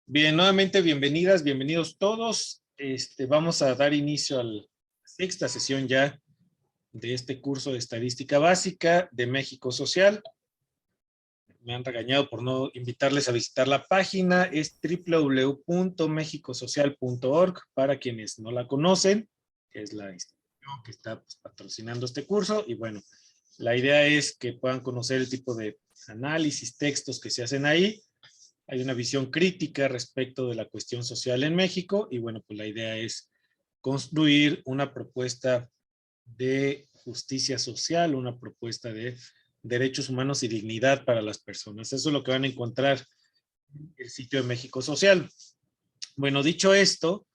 Bien, nuevamente bienvenidas, bienvenidos todos. Vamos a dar inicio a la sexta sesión ya de este curso de Estadística Básica de México Social. Me han regañado por no invitarles a visitar la página, es www.mexicosocial.org para quienes no la conocen, que es la institución que está patrocinando este curso. Y bueno, la idea es que puedan conocer el tipo de análisis, textos que se hacen ahí. Hay una visión crítica respecto de la cuestión social en México y bueno, pues la idea es construir una propuesta de justicia social, una propuesta de derechos humanos y dignidad para las personas. Eso es lo que van a encontrar en el sitio de México Social. Bueno, dicho esto,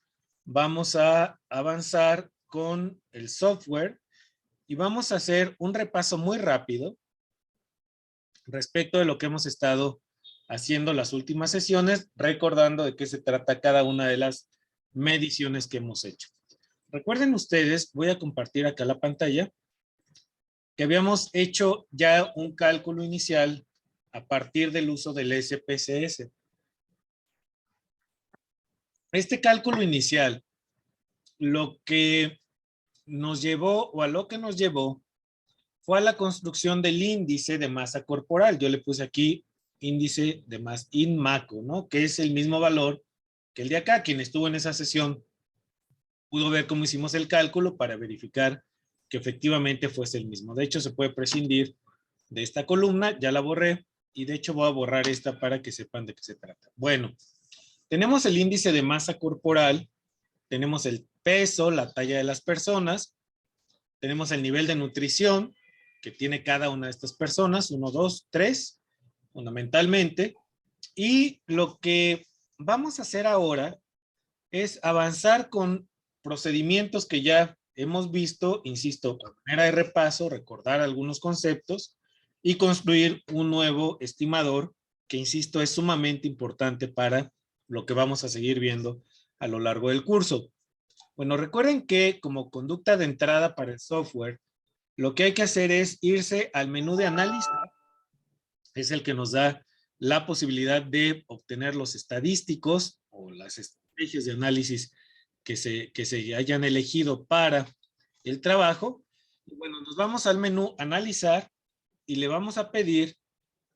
vamos a avanzar con el software y vamos a hacer un repaso muy rápido respecto de lo que hemos estado haciendo las últimas sesiones, recordando de qué se trata cada una de las mediciones que hemos hecho. Recuerden ustedes, voy a compartir acá la pantalla, que habíamos hecho ya un cálculo inicial a partir del uso del SPSS. Este cálculo inicial, lo que nos llevó, o a lo que nos llevó, fue a la construcción del índice de masa corporal. Yo le puse aquí índice de masa INMACO, ¿no? Que es el mismo valor que el de acá. Quien estuvo en esa sesión pudo ver cómo hicimos el cálculo para verificar que efectivamente fuese el mismo. De hecho, se puede prescindir de esta columna, ya la borré, y de hecho voy a borrar esta para que sepan de qué se trata. Bueno, tenemos el índice de masa corporal, tenemos el peso, la talla de las personas, tenemos el nivel de nutrición que tiene cada una de estas personas, 1, 2, 3, fundamentalmente, y lo que vamos a hacer ahora es avanzar con procedimientos que ya hemos visto, insisto, de manera de repaso, recordar algunos conceptos y construir un nuevo estimador que, insisto, es sumamente importante para lo que vamos a seguir viendo a lo largo del curso. Bueno, recuerden que como conducta de entrada para el software, lo que hay que hacer es irse al menú de análisis, es el que nos da la posibilidad de obtener los estadísticos o las estrategias de análisis que se hayan elegido para el trabajo. Y bueno, nos vamos al menú analizar y le vamos a pedir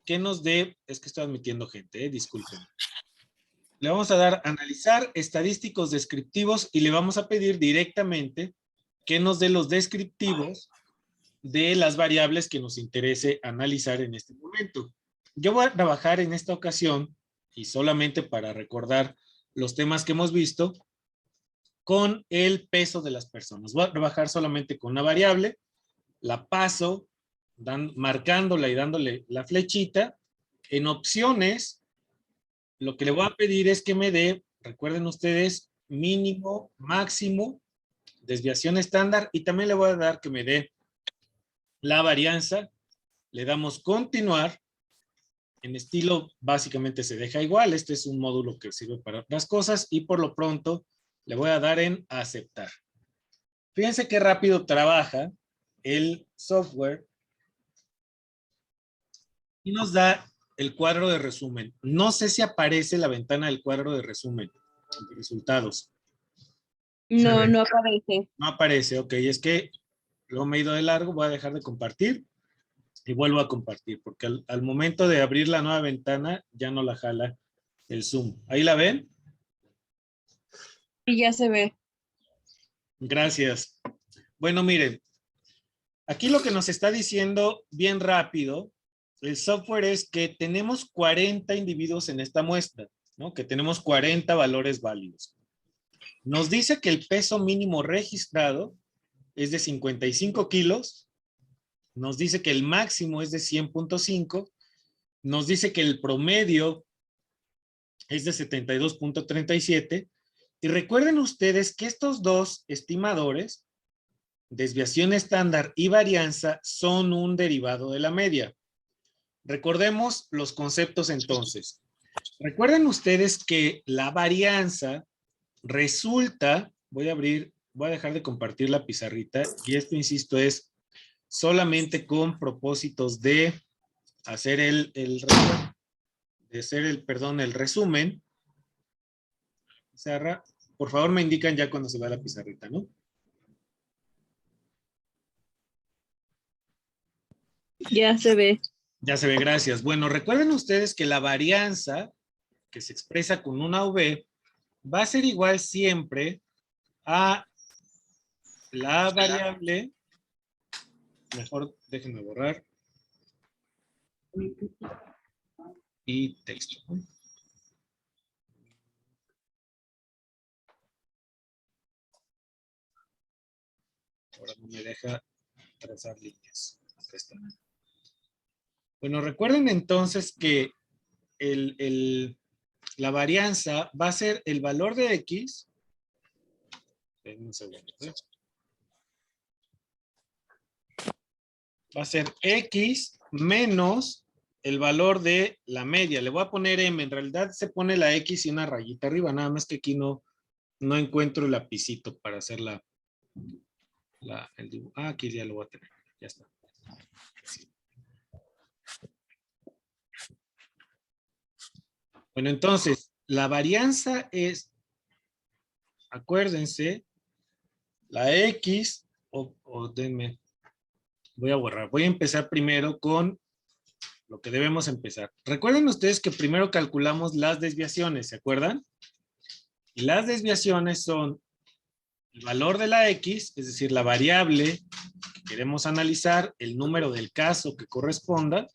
que nos dé, es que estoy admitiendo gente, disculpen. Le vamos a dar analizar estadísticos descriptivos y le vamos a pedir directamente que nos dé los descriptivos de las variables que nos interese analizar en este momento. Yo voy a trabajar en esta ocasión, y solamente para recordar los temas que hemos visto, con el peso de las personas. Voy a trabajar solamente con una variable, la paso, marcándola y dándole la flechita. En opciones, lo que le voy a pedir es que me dé, recuerden ustedes, mínimo, máximo, desviación estándar, y también le voy a dar que me dé la varianza. Le damos continuar. En estilo básicamente se deja igual. Este es un módulo que sirve para otras cosas y por lo pronto le voy a dar en aceptar. Fíjense qué rápido trabaja el software y nos da el cuadro de resumen. No sé si aparece la ventana del cuadro de resumen de resultados. No, no aparece. No aparece, ok. Es que luego me he ido de largo, voy a dejar de compartir y vuelvo a compartir, porque al momento de abrir la nueva ventana ya no la jala el Zoom. ¿Ahí la ven? Y ya se ve. Gracias. Bueno, miren, aquí lo que nos está diciendo bien rápido el software es que tenemos 40 individuos en esta muestra, ¿no? Que tenemos 40 valores válidos. Nos dice que el peso mínimo registrado es de 55 kilos, nos dice que el máximo es de 100.5, nos dice que el promedio es de 72.37, y recuerden ustedes que estos dos estimadores, desviación estándar y varianza, son un derivado de la media. Recordemos los conceptos entonces. Recuerden ustedes que la varianza resulta, voy a dejar de compartir la pizarrita, y esto, insisto, es solamente con propósitos de hacer el resumen. pizarra. Por favor, me indican ya cuando se va la pizarrita, ¿no? Ya se ve. Ya se ve, gracias. Bueno, recuerden ustedes que la varianza que se expresa con una V va a ser igual siempre a la variable, mejor déjenme borrar, y texto, ¿no? Ahora no me deja trazar líneas. Acá está. Bueno, recuerden entonces que la varianza va a ser el valor de X. En un segundo, ¿eh? Va a ser X menos el valor de la media. Le voy a poner M. En realidad se pone la X y una rayita arriba. Nada más que aquí no encuentro el lapicito para hacer el dibujo. Ah, aquí ya lo voy a tener. Ya está. Bueno, entonces, la varianza es, acuérdense, la X, denme, voy a borrar. Voy a empezar primero con lo que debemos empezar. Recuerden ustedes que primero calculamos las desviaciones, ¿se acuerdan? Y las desviaciones son el valor de la X, es decir, la variable que queremos analizar, el número del caso que corresponda,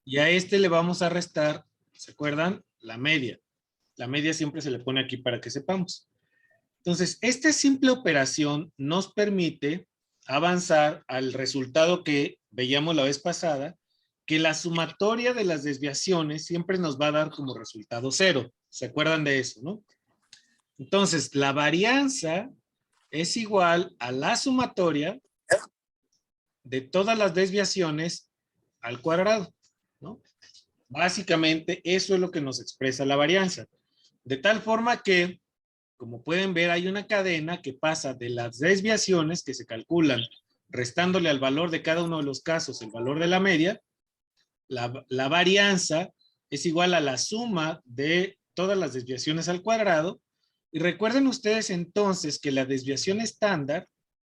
y a este le vamos a restar, ¿se acuerdan? La media. La media siempre se le pone aquí para que sepamos. Entonces, esta simple operación nos permite avanzar al resultado que veíamos la vez pasada, que la sumatoria de las desviaciones siempre nos va a dar como resultado 0. ¿Se acuerdan de eso, no? Entonces, la varianza es igual a la sumatoria de todas las desviaciones al cuadrado, ¿no? Básicamente, eso es lo que nos expresa la varianza. De tal forma que, como pueden ver, hay una cadena que pasa de las desviaciones que se calculan restándole al valor de cada uno de los casos el valor de la media. La varianza es igual a la suma de todas las desviaciones al cuadrado. Y recuerden ustedes entonces que la desviación estándar,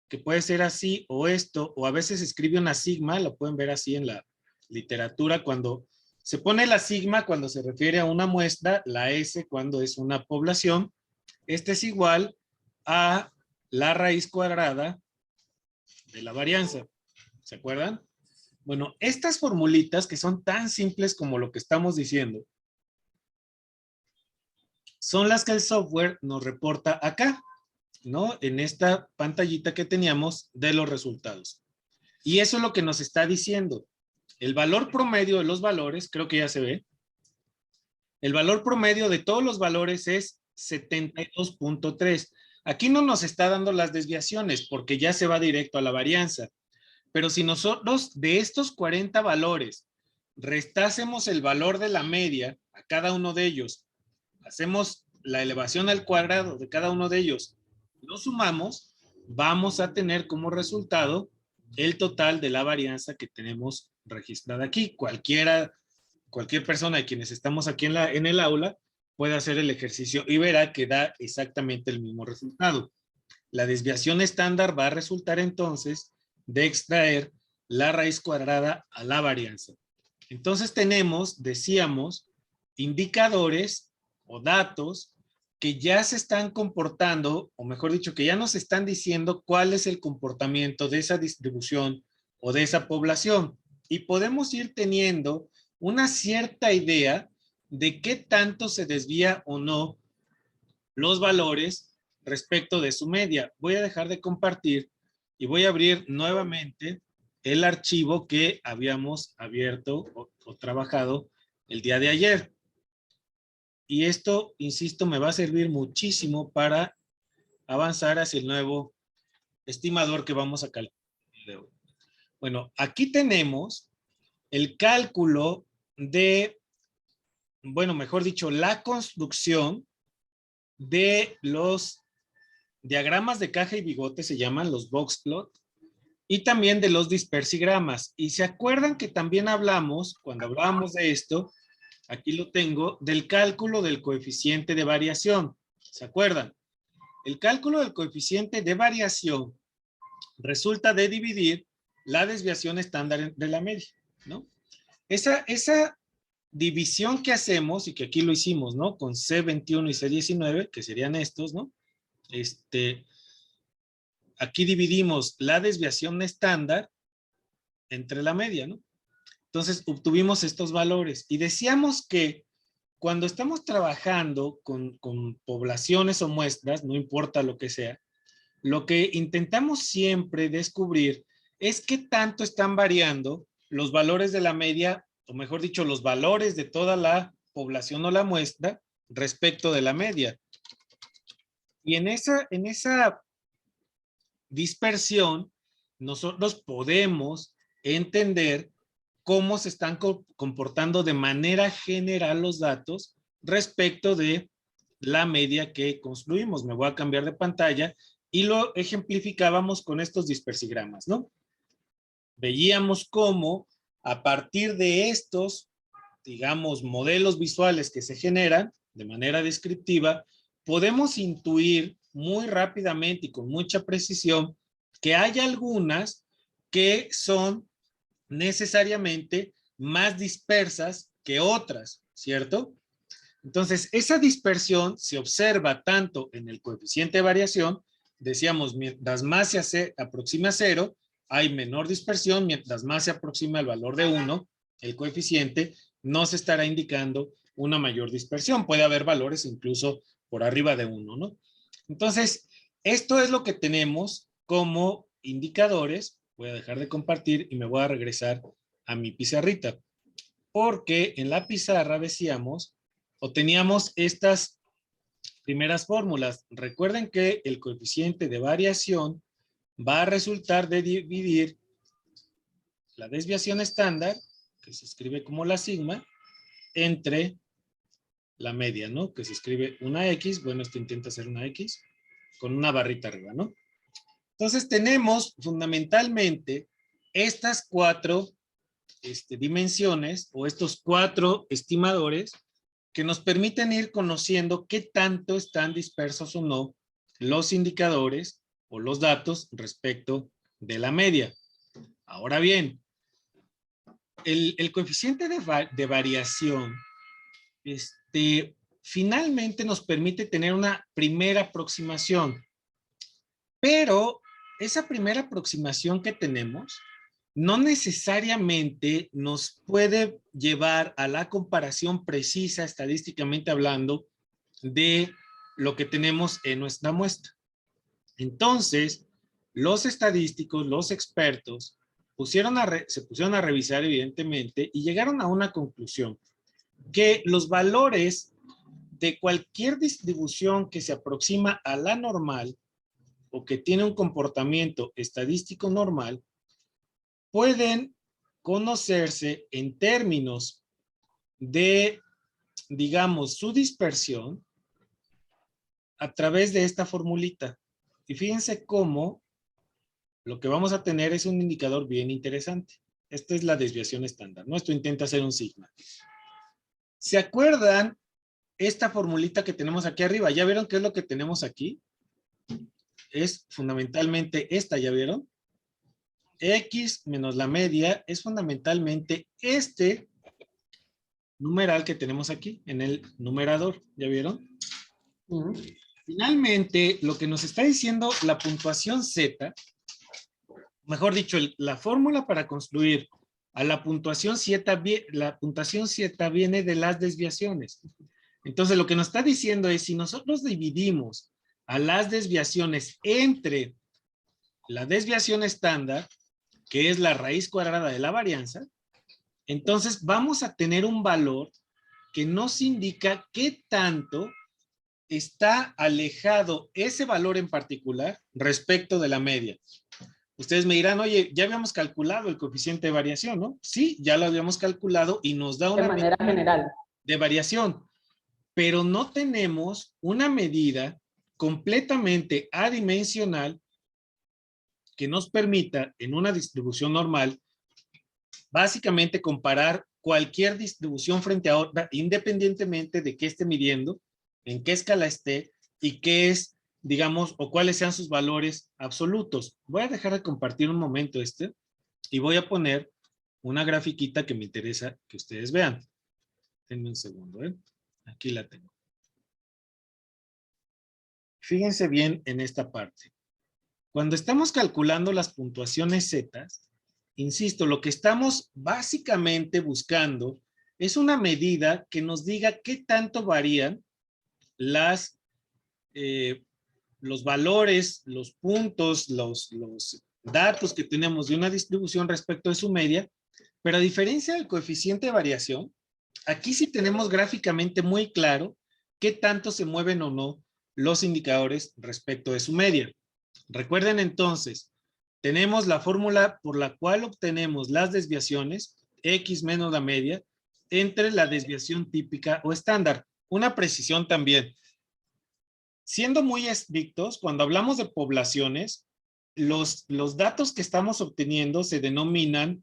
que puede ser así o esto, o a veces se escribe una sigma, lo pueden ver así en la literatura, cuando se pone la sigma cuando se refiere a una muestra, la S cuando es una población. Este es igual a la raíz cuadrada de la varianza. ¿Se acuerdan? Bueno, estas formulitas que son tan simples como lo que estamos diciendo, son las que el software nos reporta acá, ¿no? En esta pantallita que teníamos de los resultados. Y eso es lo que nos está diciendo. El valor promedio de los valores, creo que ya se ve, el valor promedio de todos los valores es 72.3. Aquí no nos está dando las desviaciones porque ya se va directo a la varianza. Pero si nosotros de estos 40 valores restásemos el valor de la media a cada uno de ellos, hacemos la elevación al cuadrado de cada uno de ellos, lo sumamos, vamos a tener como resultado el total de la varianza que tenemos registrada aquí. Cualquier persona de quienes estamos aquí en el aula puede hacer el ejercicio y verá que da exactamente el mismo resultado. La desviación estándar va a resultar entonces de extraer la raíz cuadrada a la varianza. Entonces tenemos, decíamos, indicadores o datos que ya se están comportando, o mejor dicho, que ya nos están diciendo cuál es el comportamiento de esa distribución o de esa población. Y podemos ir teniendo una cierta idea de qué tanto se desvía o no los valores respecto de su media. Voy a dejar de compartir y voy a abrir nuevamente el archivo que habíamos abierto o trabajado el día de ayer. Y esto, insisto, me va a servir muchísimo para avanzar hacia el nuevo estimador que vamos a calcular. Bueno, aquí tenemos el cálculo de, bueno, mejor dicho, la construcción de los diagramas de caja y bigote, se llaman los box plot, y también de los dispersigramas. Y se acuerdan que también hablamos, cuando hablábamos de esto, aquí lo tengo, del cálculo del coeficiente de variación. ¿Se acuerdan? El cálculo del coeficiente de variación resulta de dividir la desviación estándar de la media, ¿no? Esa división que hacemos, y que aquí lo hicimos, ¿no? Con C21 y C19, que serían estos, ¿no? Aquí dividimos la desviación estándar entre la media, ¿no? Entonces obtuvimos estos valores y decíamos que cuando estamos trabajando con poblaciones o muestras, no importa lo que sea, lo que intentamos siempre descubrir es qué tanto están variando los valores de la media, o mejor dicho, los valores de toda la población o la muestra respecto de la media. Y en esa dispersión, nosotros podemos entender cómo se están comportando de manera general los datos respecto de la media que construimos. Me voy a cambiar de pantalla y lo ejemplificábamos con estos dispersigramas, ¿no? Veíamos cómo a partir de estos, digamos, modelos visuales que se generan de manera descriptiva, podemos intuir muy rápidamente y con mucha precisión que hay algunas que son necesariamente más dispersas que otras, ¿cierto? Entonces, esa dispersión se observa tanto en el coeficiente de variación, decíamos, mientras más se aproxima a 0, hay menor dispersión, mientras más se aproxima al valor de 1, el coeficiente nos estará indicando una mayor dispersión. Puede haber valores incluso por arriba de 1, ¿no? Entonces, esto es lo que tenemos como indicadores. Voy a dejar de compartir y me voy a regresar a mi pizarrita. Porque en la pizarra decíamos, o teníamos estas primeras fórmulas. Recuerden que el coeficiente de variación va a resultar de dividir la desviación estándar, que se escribe como la sigma, entre la media, ¿no? Que se escribe una X, bueno, esto intenta ser una X, con una barrita arriba, ¿no? Entonces tenemos fundamentalmente estas cuatro dimensiones o estos cuatro estimadores que nos permiten ir conociendo qué tanto están dispersos o no los indicadores o los datos respecto de la media. Ahora bien, el coeficiente de variación finalmente nos permite tener una primera aproximación, pero esa primera aproximación que tenemos no necesariamente nos puede llevar a la comparación precisa, estadísticamente hablando, de lo que tenemos en nuestra muestra. Entonces, los estadísticos, los expertos, se pusieron a revisar evidentemente y llegaron a una conclusión, que los valores de cualquier distribución que se aproxima a la normal o que tiene un comportamiento estadístico normal, pueden conocerse en términos de, digamos, su dispersión a través de esta formulita. Y fíjense cómo lo que vamos a tener es un indicador bien interesante. Esta es la desviación estándar, ¿no? Esto intenta ser un sigma. ¿Se acuerdan esta formulita que tenemos aquí arriba? ¿Ya vieron qué es lo que tenemos aquí? Es fundamentalmente esta, ¿ya vieron? X menos la media es fundamentalmente este numeral que tenemos aquí en el numerador, ¿ya vieron? Finalmente, lo que nos está diciendo la puntuación Z, mejor dicho, la fórmula para construir a la puntuación Z viene de las desviaciones. Entonces, lo que nos está diciendo es, si nosotros dividimos a las desviaciones entre la desviación estándar, que es la raíz cuadrada de la varianza, entonces vamos a tener un valor que nos indica qué tanto está alejado ese valor en particular respecto de la media. Ustedes me dirán, oye, ya habíamos calculado el coeficiente de variación, ¿no? Sí, ya lo habíamos calculado y nos da una de manera general de variación, pero no tenemos una medida completamente adimensional que nos permita en una distribución normal básicamente comparar cualquier distribución frente a otra independientemente de qué esté midiendo, en qué escala esté y qué es, digamos, o cuáles sean sus valores absolutos. Voy a dejar de compartir un momento y voy a poner una grafiquita que me interesa que ustedes vean. Denme un segundo, ¿eh? Aquí la tengo. Fíjense bien en esta parte. Cuando estamos calculando las puntuaciones Z, insisto, lo que estamos básicamente buscando es una medida que nos diga qué tanto varían los valores, los puntos, los datos que tenemos de una distribución respecto de su media, pero a diferencia del coeficiente de variación, aquí sí tenemos gráficamente muy claro qué tanto se mueven o no los indicadores respecto de su media. Recuerden entonces, tenemos la fórmula por la cual obtenemos las desviaciones, X menos la media, entre la desviación típica o estándar. Una precisión también. Siendo muy estrictos, cuando hablamos de poblaciones, los datos que estamos obteniendo se denominan,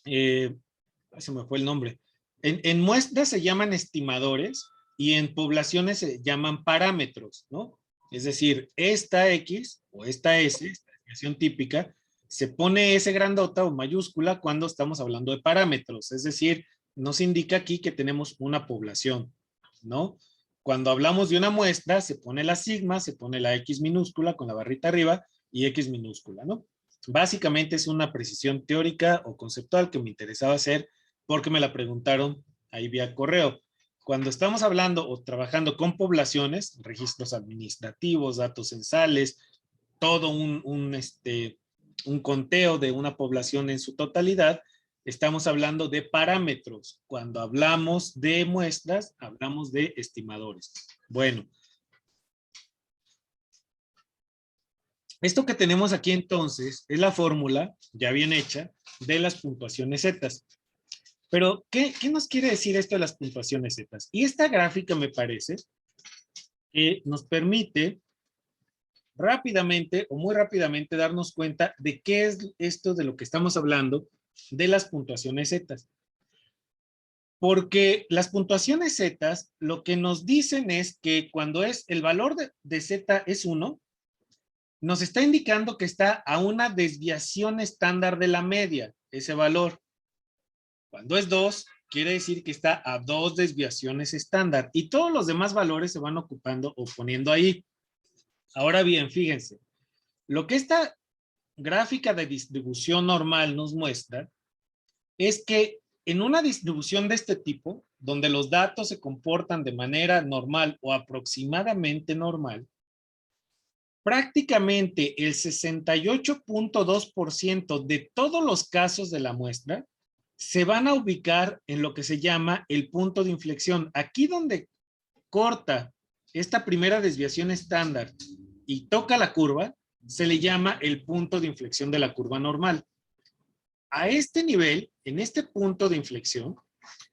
se me fue el nombre, en muestras se llaman estimadores y en poblaciones se llaman parámetros, ¿no? Es decir, esta X o esta S, esta desviación típica, se pone S grandota o mayúscula cuando estamos hablando de parámetros, es decir, nos indica aquí que tenemos una población, ¿no? Cuando hablamos de una muestra, se pone la sigma, se pone la X minúscula con la barrita arriba y X minúscula, ¿no? Básicamente es una precisión teórica o conceptual que me interesaba hacer porque me la preguntaron ahí vía correo. Cuando estamos hablando o trabajando con poblaciones, registros administrativos, datos censales, todo un conteo de una población en su totalidad, estamos hablando de parámetros. Cuando hablamos de muestras, hablamos de estimadores. Bueno. Esto que tenemos aquí entonces es la fórmula ya bien hecha de las puntuaciones Z. Pero, ¿qué nos quiere decir esto de las puntuaciones Z? Y esta gráfica me parece que nos permite rápidamente o muy rápidamente darnos cuenta de qué es esto de lo que estamos hablando de las puntuaciones Z. Porque las puntuaciones Z lo que nos dicen es que cuando el valor de Z es 1, nos está indicando que está a una desviación estándar de la media, ese valor. Cuando es 2, quiere decir que está a 2 desviaciones estándar y todos los demás valores se van ocupando o poniendo ahí. Ahora bien, fíjense, lo que esta gráfica de distribución normal nos muestra es que en una distribución de este tipo, donde los datos se comportan de manera normal o aproximadamente normal, prácticamente el 68.2% de todos los casos de la muestra se van a ubicar en lo que se llama el punto de inflexión. Aquí donde corta esta primera desviación estándar y toca la curva, se le llama el punto de inflexión de la curva normal. A este nivel, en este punto de inflexión,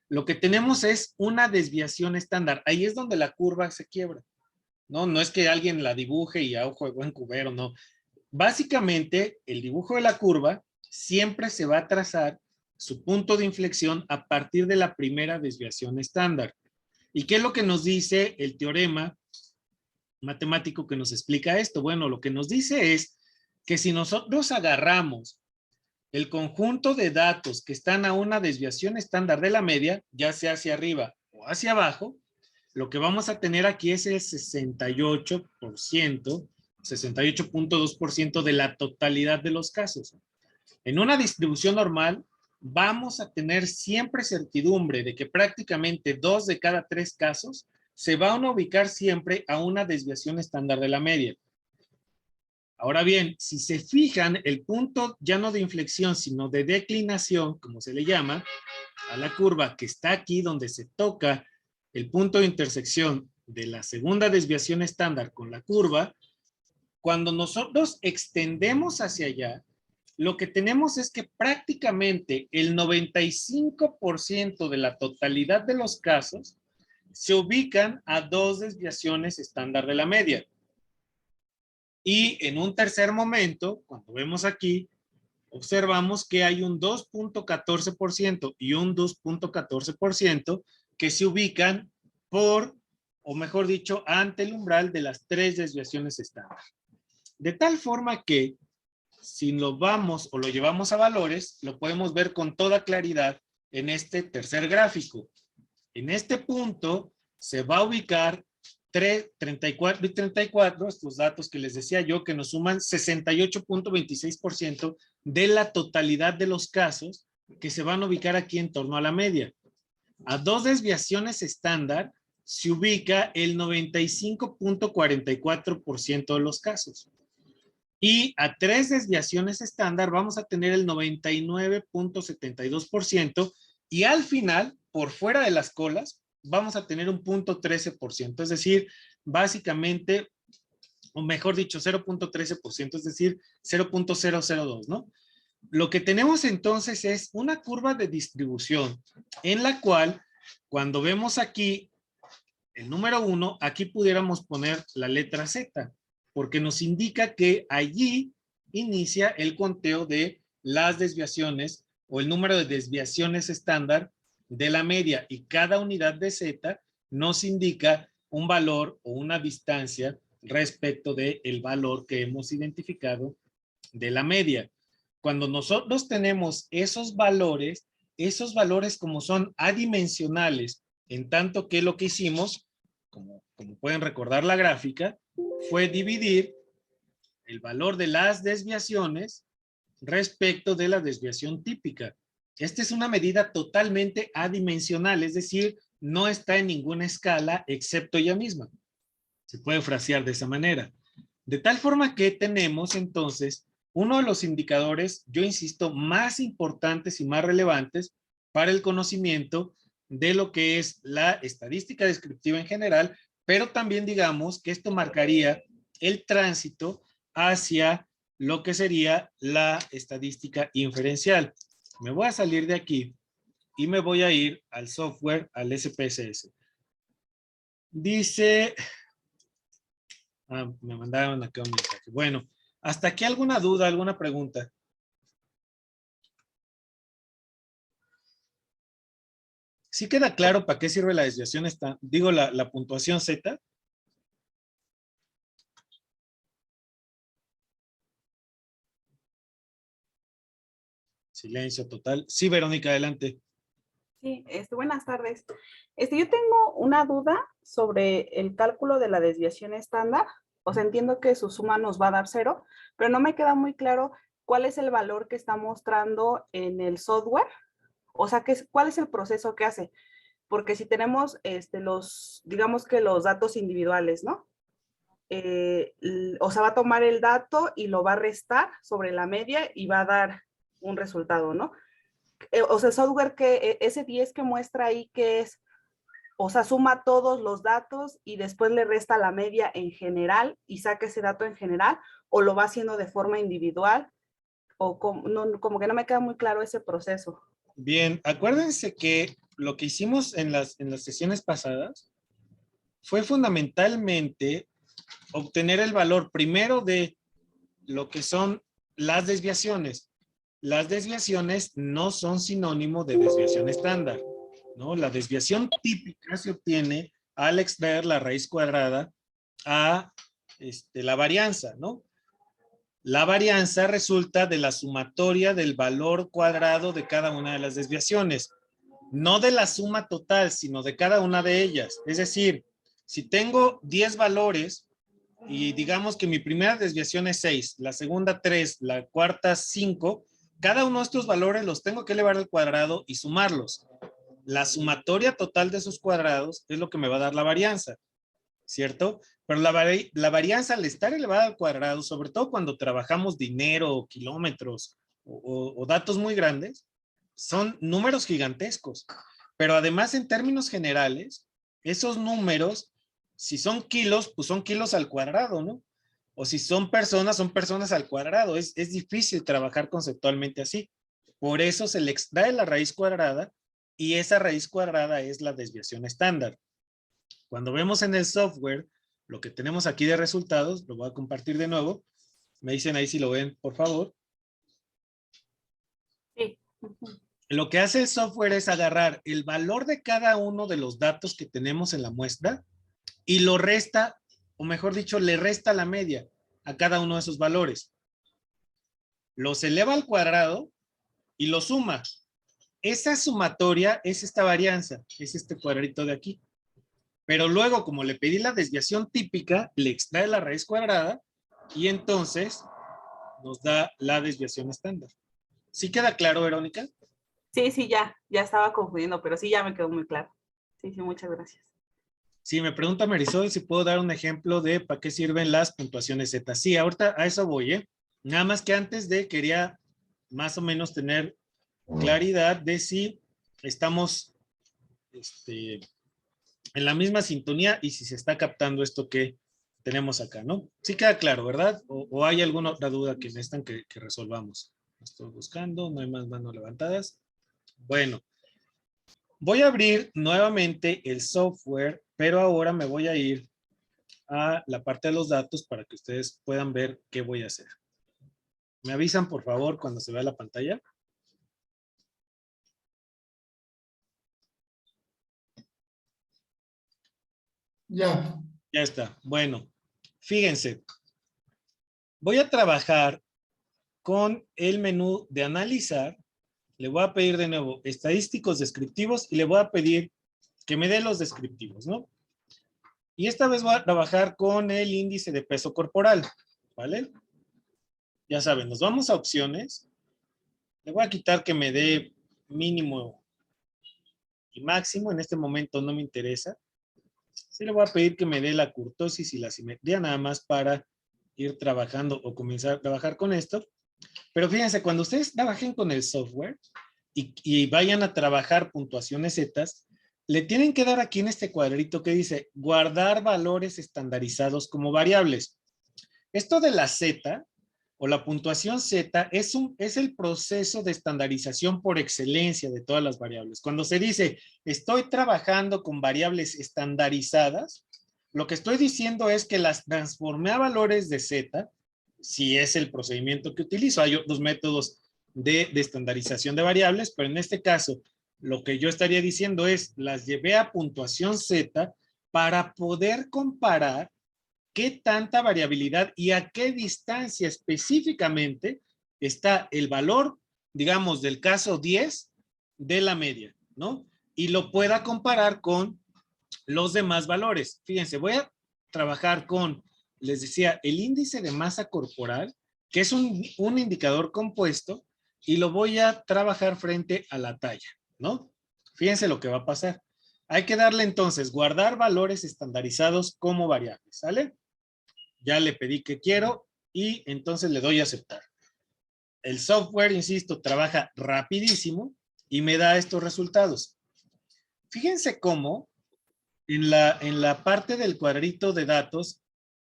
lo que tenemos es una desviación estándar. Ahí es donde la curva se quiebra. No es que alguien la dibuje y a ojo de buen cubero, no. Básicamente, el dibujo de la curva siempre se va a trazar su punto de inflexión a partir de la primera desviación estándar. ¿Y qué es lo que nos dice el teorema matemático que nos explica esto? Bueno, lo que nos dice es que si nosotros agarramos el conjunto de datos que están a una desviación estándar de la media, ya sea hacia arriba o hacia abajo, lo que vamos a tener aquí es el 68.2% de la totalidad de los casos. En una distribución normal, vamos a tener siempre certidumbre de que prácticamente 2 de cada 3 casos se van a ubicar siempre a una desviación estándar de la media. Ahora bien, si se fijan, el punto ya no de inflexión, sino de declinación, como se le llama, a la curva que está aquí donde se toca el punto de intersección de la segunda desviación estándar con la curva, cuando nosotros extendemos hacia allá, lo que tenemos es que prácticamente el 95% de la totalidad de los casos se ubican a 2 desviaciones estándar de la media. Y en un tercer momento, cuando vemos aquí, observamos que hay un 2.14% y un 2.14% que se ubican por o mejor dicho, ante el umbral de las 3 desviaciones estándar. De tal forma que, si lo vamos o lo llevamos a valores, lo podemos ver con toda claridad en este tercer gráfico. En este punto se va a ubicar 34 y 34, estos datos que les decía yo, que nos suman 68.26% de la totalidad de los casos que se van a ubicar aquí en torno a la media. A 2 desviaciones estándar se ubica el 95.44% de los casos. Y a 3 desviaciones estándar vamos a tener el 99.72% y al final, por fuera de las colas, vamos a tener un 0.13%, es decir, básicamente, o mejor dicho, 0.13%, es decir, 0.002, ¿no? Lo que tenemos entonces es una curva de distribución en la cual, cuando vemos aquí el número 1, aquí pudiéramos poner la letra Z, porque nos indica que allí inicia el conteo de las desviaciones o el número de desviaciones estándar de la media, y cada unidad de Z nos indica un valor o una distancia respecto del valor que hemos identificado de la media. Cuando nosotros tenemos esos valores como son adimensionales, en tanto que lo que hicimos, como pueden recordar la gráfica, fue dividir el valor de las desviaciones respecto de la desviación típica. Esta es una medida totalmente adimensional, es decir, no está en ninguna escala excepto ella misma. Se puede frasear de esa manera. De tal forma que tenemos entonces uno de los indicadores, yo insisto, más importantes y más relevantes para el conocimiento de lo que es la estadística descriptiva en general, pero también digamos que esto marcaría el tránsito hacia lo que sería la estadística inferencial. Me voy a salir de aquí y me voy a ir al software, al SPSS. Dice, me mandaron acá un mensaje. Bueno, ¿hasta aquí alguna duda, alguna pregunta? ¿Sí queda claro para qué sirve la desviación digo, la puntuación Z? Silencio total. Sí, Verónica, adelante. Sí, buenas tardes. Yo tengo una duda sobre el cálculo de la desviación estándar. O sea, entiendo que su suma nos va a dar 0, pero no me queda muy claro cuál es el valor que está mostrando en el software. O sea, ¿cuál es el proceso que hace? Porque si tenemos digamos que los datos individuales, ¿no? O sea, va a tomar el dato y lo va a restar sobre la media y va a dar un resultado, ¿no? O sea, software ese 10 que muestra ahí que es, o sea, suma todos los datos y después le resta la media en general y saca ese dato en general, o lo va haciendo de forma individual, o como que no me queda muy claro ese proceso. Bien, acuérdense que lo que hicimos en las sesiones pasadas fue fundamentalmente obtener el valor primero de lo que son las desviaciones. Las desviaciones no son sinónimo de desviación estándar, ¿no? La desviación típica se obtiene al extraer la raíz cuadrada a la varianza, ¿no? La varianza resulta de la sumatoria del valor cuadrado de cada una de las desviaciones. No de la suma total, sino de cada una de ellas. Es decir, si tengo 10 valores y digamos que mi primera desviación es 6, la segunda 3, la cuarta 5, cada uno de estos valores los tengo que elevar al cuadrado y sumarlos. La sumatoria total de esos cuadrados es lo que me va a dar la varianza, ¿cierto? Pero la varianza al estar elevada al cuadrado, sobre todo cuando trabajamos dinero, kilómetros o datos muy grandes, son números gigantescos. Pero además, en términos generales, esos números, si son kilos, pues son kilos al cuadrado, ¿no? O si son personas al cuadrado. Es difícil trabajar conceptualmente así. Por eso se le extrae la raíz cuadrada y esa raíz cuadrada es la desviación estándar. Cuando vemos en el software lo que tenemos aquí de resultados, lo voy a compartir de nuevo. Me dicen ahí si lo ven, por favor. Sí. Lo que hace el software es agarrar el valor de cada uno de los datos que tenemos en la muestra y lo resta, o mejor dicho, le resta la media a cada uno de esos valores. Los eleva al cuadrado y lo suma. Esa sumatoria es esta varianza, es este cuadradito de aquí. Pero luego, como le pedí la desviación típica, le extrae la raíz cuadrada y entonces nos da la desviación estándar. ¿Sí queda claro, Verónica? Sí, sí, ya estaba confundiendo, pero sí, ya me quedó muy claro. Sí, sí, muchas gracias. Sí, me pregunta Marisol si puedo dar un ejemplo de para qué sirven las puntuaciones Z. Sí, ahorita a eso voy, ¿eh? Nada más que antes de quería más o menos tener claridad de si estamos en la misma sintonía y si se está captando esto que tenemos acá, ¿no? Sí queda claro, ¿verdad? ¿O hay alguna otra duda que necesitan que resolvamos? Estoy buscando, no hay más manos levantadas. Bueno, voy a abrir nuevamente el software, pero ahora me voy a ir a la parte de los datos para que ustedes puedan ver qué voy a hacer. ¿Me avisan, por favor, cuando se vea la pantalla? Ya. Ya está. Bueno, fíjense. Voy a trabajar con el menú de analizar. Le voy a pedir de nuevo estadísticos descriptivos y le voy a pedir que me dé los descriptivos, ¿no? Y esta vez voy a trabajar con el índice de peso corporal, ¿vale? Ya saben, nos vamos a opciones. Le voy a quitar que me dé mínimo y máximo. En este momento no me interesa. Sí le voy a pedir que me dé la kurtosis y la simetría nada más para ir trabajando o comenzar a trabajar con esto. Pero fíjense, cuando ustedes trabajen con el software y vayan a trabajar puntuaciones Z, le tienen que dar aquí en este cuadrito que dice guardar valores estandarizados como variables. Esto de la Z o la puntuación Z es el proceso de estandarización por excelencia de todas las variables. Cuando se dice estoy trabajando con variables estandarizadas, lo que estoy diciendo es que las transformé a valores de Z, si es el procedimiento que utilizo. Hay otros métodos de estandarización de variables, pero en este caso, lo que yo estaría diciendo es, las llevé a puntuación Z para poder comparar qué tanta variabilidad y a qué distancia específicamente está el valor, digamos, del caso 10 de la media, ¿no? Y lo pueda comparar con los demás valores. Fíjense, voy a trabajar con, les decía, el índice de masa corporal, que es un indicador compuesto, y lo voy a trabajar frente a la talla, ¿no? Fíjense lo que va a pasar. Hay que darle entonces, guardar valores estandarizados como variables, ¿sale? Ya le pedí que quiero y entonces le doy a aceptar. El software, insisto, trabaja rapidísimo y me da estos resultados. Fíjense cómo en la parte del cuadrito de datos,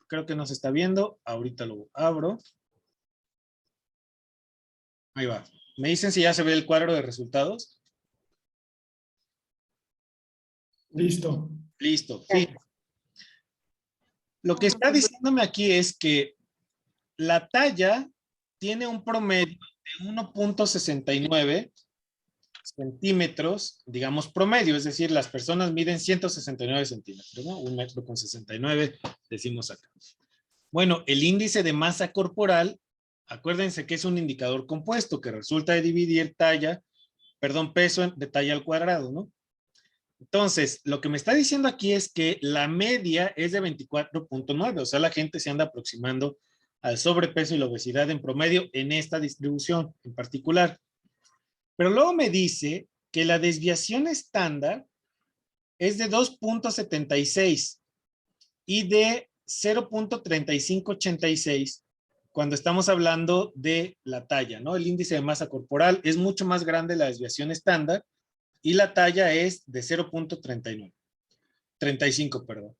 creo que no se está viendo, ahorita lo abro. Ahí va. ¿Me dicen si ya se ve el cuadro de resultados? Listo. Listo. Sí. Lo que está diciéndome aquí es que la talla tiene un promedio de 1.69 centímetros, digamos promedio, es decir, las personas miden 169 centímetros, ¿no? 1,69 m, decimos acá. Bueno, el índice de masa corporal, acuérdense que es un indicador compuesto que resulta de dividir peso de talla al cuadrado, ¿no? Entonces, lo que me está diciendo aquí es que la media es de 24.9, o sea, la gente se anda aproximando al sobrepeso y la obesidad en promedio en esta distribución en particular. Pero luego me dice que la desviación estándar es de 2.76 y de 0.3586 cuando estamos hablando de la talla, ¿no? El índice de masa corporal es mucho más grande la desviación estándar y la talla es de 0.35, perdón.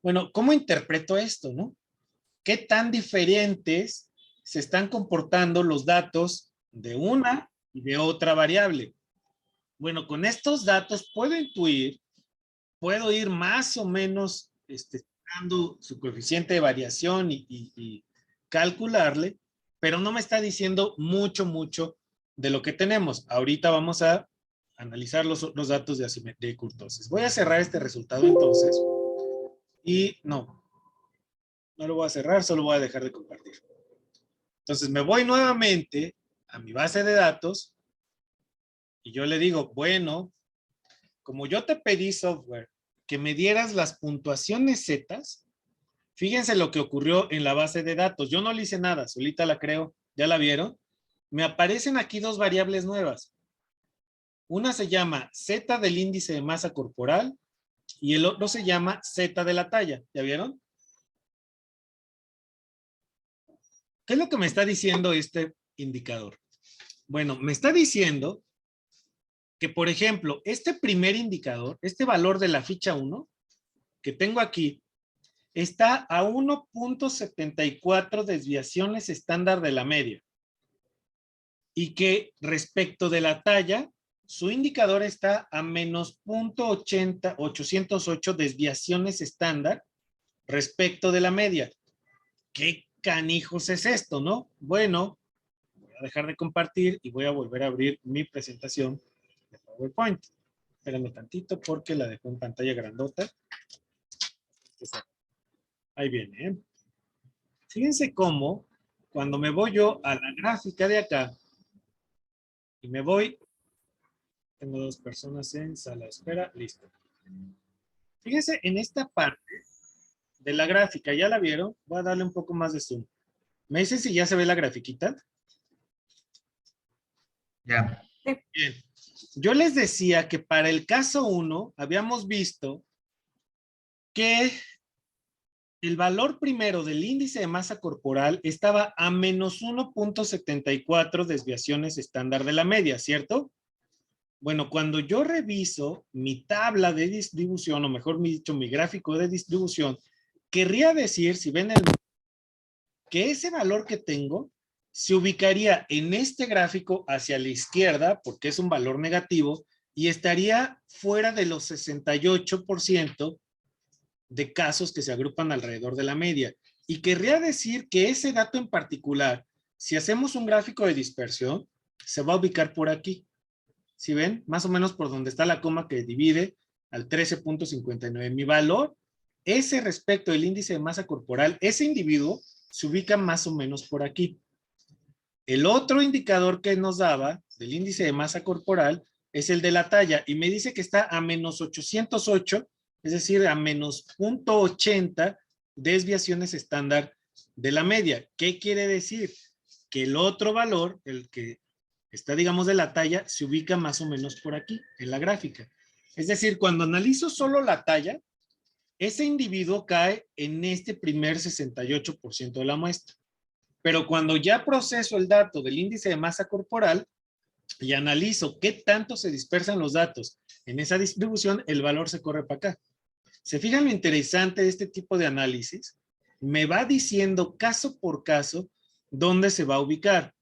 Bueno, ¿cómo interpreto esto, no? ¿Qué tan diferentes se están comportando los datos de una y de otra variable? Bueno, con estos datos puedo intuir, puedo ir más o menos dando su coeficiente de variación y calcularle, pero no me está diciendo mucho de lo que tenemos. Ahorita vamos a analizar los datos de kurtosis. Voy a cerrar este resultado entonces Y no lo voy a cerrar, solo voy a dejar de compartir. Entonces me voy nuevamente a mi base de datos y yo le digo, bueno, como yo te pedí software que me dieras las puntuaciones zetas, fíjense lo que ocurrió en la base de datos. Yo no le hice nada, solita la creo. ¿Ya la vieron? Me aparecen aquí dos variables nuevas. Una se llama Z del índice de masa corporal y el otro se llama Z de la talla. ¿Ya vieron? ¿Qué es lo que me está diciendo este indicador? Bueno, me está diciendo que, por ejemplo, este primer indicador, este valor de la ficha 1 que tengo aquí, está a 1.74 desviaciones estándar de la media. Y que respecto de la talla, su indicador está a menos 0.808 desviaciones estándar respecto de la media. ¿Qué canijos es esto, no? Bueno, voy a dejar de compartir y voy a volver a abrir mi presentación de PowerPoint. Espérenme tantito porque la dejo en pantalla grandota. Ahí viene, ¿eh? Fíjense cómo cuando me voy yo a la gráfica de acá y me voy, tengo dos personas en sala de espera, listo. Fíjense en esta parte de la gráfica, ¿ya la vieron? Voy a darle un poco más de zoom. ¿Me dicen si ya se ve la grafiquita? Ya. Bien. Yo les decía que para el caso 1 habíamos visto que el valor primero del índice de masa corporal estaba a menos 1.74 desviaciones estándar de la media, ¿cierto? Bueno, cuando yo reviso mi tabla de distribución, o mejor dicho, mi gráfico de distribución, querría decir, si ven que ese valor que tengo se ubicaría en este gráfico hacia la izquierda, porque es un valor negativo, y estaría fuera de los 68% de casos que se agrupan alrededor de la media. Y querría decir que ese dato en particular, si hacemos un gráfico de dispersión, se va a ubicar por aquí. ¿Sí ven? Más o menos por donde está la coma que divide al 13.59. Mi valor, ese respecto del índice de masa corporal, ese individuo se ubica más o menos por aquí. El otro indicador que nos daba del índice de masa corporal es el de la talla y me dice que está a menos 808, es decir, a menos 0.80 desviaciones estándar de la media. ¿Qué quiere decir? Que el otro valor, el que está, digamos, de la talla, se ubica más o menos por aquí, en la gráfica. Es decir, cuando analizo solo la talla, ese individuo cae en este primer 68% de la muestra. Pero cuando ya proceso el dato del índice de masa corporal y analizo qué tanto se dispersan los datos en esa distribución, el valor se corre para acá. ¿Se fijan lo interesante de este tipo de análisis? Me va diciendo caso por caso dónde se va a ubicar.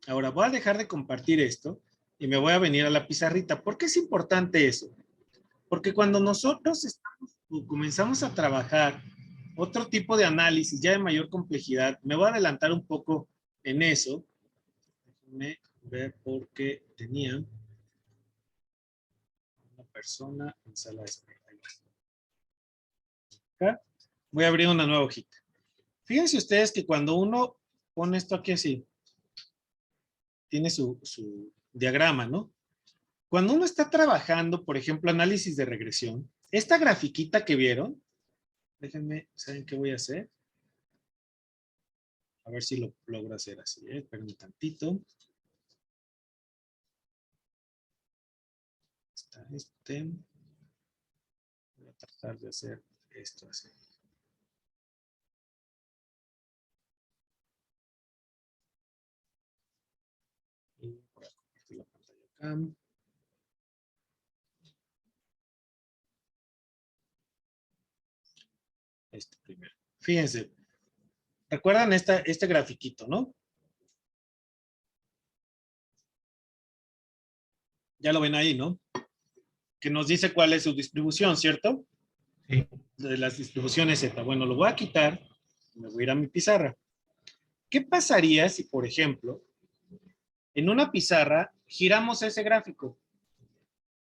Ahora voy a dejar de compartir esto y me voy a venir a la pizarrita. ¿Por qué es importante eso? Porque cuando nosotros comenzamos a trabajar otro tipo de análisis ya de mayor complejidad, me voy a adelantar un poco en eso. Déjenme ver por qué tenía una persona en sala de espera. Acá voy a abrir una nueva hojita. Fíjense ustedes que cuando uno pone esto aquí así, tiene su diagrama, ¿no? Cuando uno está trabajando, por ejemplo, análisis de regresión, esta grafiquita que vieron, déjenme, ¿saben qué voy a hacer? A ver si lo logro hacer así, ¿eh? Esperen un tantito. Está este. Voy a tratar de hacer esto así. Y voy a compartir la pantalla acá. Este primero. Fíjense. ¿Recuerdan este grafiquito, no? Ya lo ven ahí, ¿no? Que nos dice cuál es su distribución, ¿cierto? Sí. De las distribuciones Z. Bueno, lo voy a quitar. Me voy a ir a mi pizarra. ¿Qué pasaría si, por ejemplo, en una pizarra giramos ese gráfico